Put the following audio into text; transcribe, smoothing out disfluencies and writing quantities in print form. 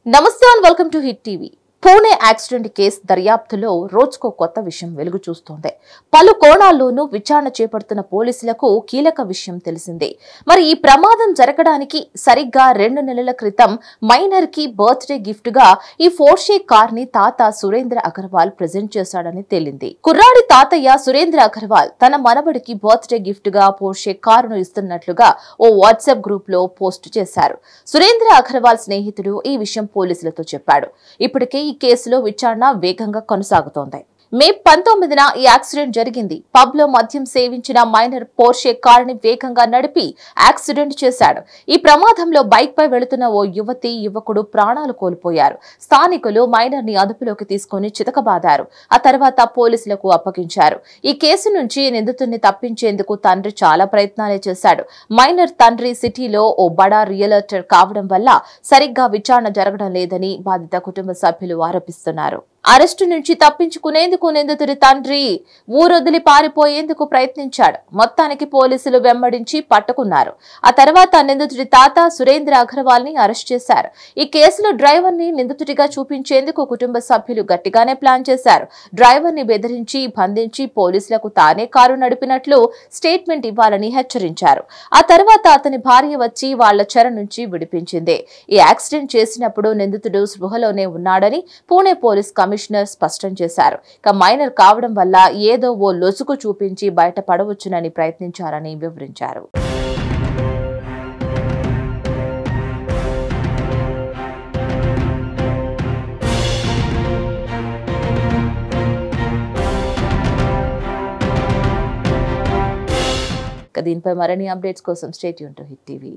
నమస్తే and welcome to hit TV. Pune accident case దర్యాప్తులో రోజుకో కొత్త విషయం వెలుగు చూస్తోంది. పలు కోణాల్లోనూ విచారణ చేపడుతున్న పోలీసులకు కీలక విషయం తెలిసిందే. మరి ఈ ప్రమాదం జరగడానికి సరిగ్గా 2 నెలల క్రితం మైనర్ కి బర్త్డే గిఫ్ట్ గా ఈ పోర్షే కార్ ని తాత సురేంద్ర అగర్వాల్ ప్రెజెంట్ చేశాడని తేలింది. కుర్రాడి తాతయ్య సురేంద్ర అగర్వాల్ తన మనవడికి బర్త్డే గిఫ్ట్ గా పోర్షే కారును ఇస్తున్నట్లుగా ఓ వాట్సాప్ గ్రూప్ లో పోస్ట్ చేశారు. సురేంద్ర అగర్వాల్ స్నేహితుడు ఈ విషయం పోలీసులతో చెప్పాడు. ఇప్పటికే ఈ కేసులో విచారణ వేగంగా కొనసాగుతోంది. మే 19న ఈ యాక్సిడెంట్ జరిగింది. పబ్ లో మద్యం సేవించిన మైనర్ పోర్షే కారుని వేగంగా నడిపి యాక్సిడెంట్ చేశాడు. ఈ ప్రమాదంలో బైక్ పై వెళుతున్న ఓ యువకుడు ప్రాణాలు కోల్పోయారు. స్థానికులు మైనర్ ని అదుపులోకి తీసుకుని చితకబాదారు. ఆ తర్వాత పోలీసులకు అప్పగించారు. ఈ కేసు నుంచి నిందితుడిని తప్పించేందుకు తండ్రి చాలా ప్రయత్నాలే చేశాడు. మైనర్ తండ్రి సిటీలో ఓ బడా రియల్టర్ కావడం వల్ల సరిగ్గా విచారణ జరగడం లేదని బాధిత కుటుంబ సభ్యులు ఆరోపిస్తున్నారు. అరెస్టు నుంచి తప్పించుకునేందుకు నిందితుడి తండ్రి ఊరొదిలి పారిపోయేందుకు ప్రయత్నించాడు. మొత్తానికి పోలీసులు వెంబడించి పట్టుకున్నారు. ఆ తర్వాత నిందితుడి తాత సురేంద్ర అగర్వాల్ ని అరెస్ట్ చేశారు. ఈ కేసులో డ్రైవర్ ని నిందితుడిగా చూపించేందుకు కుటుంబ సభ్యులు గట్టిగానే ప్లాన్ చేశారు. డ్రైవర్ ని బెదిరించి బంధించి పోలీసులకు తానే కారు నడిపినట్లు స్టేట్మెంట్ ఇవ్వాలని హెచ్చరించారు. ఆ తర్వాత అతని భార్య వచ్చి వాళ్ల చెర నుంచి విడిపించింది. ఈ యాక్సిడెంట్ చేసినప్పుడు నిందితుడు స్పృహలోనే ఉన్నాడని పూణే పోలీస్ కమిషనర్ స్పష్టం చేశారు. ఇక మైనర్ కావడం వల్ల ఏదో ఓ లొసుగు చూపించి బయటపడవచ్చునని ప్రయత్నించారని వివరించారు. దీనిపై మరిన్ని అప్డేట్స్ కోసం stay tune to hit TV.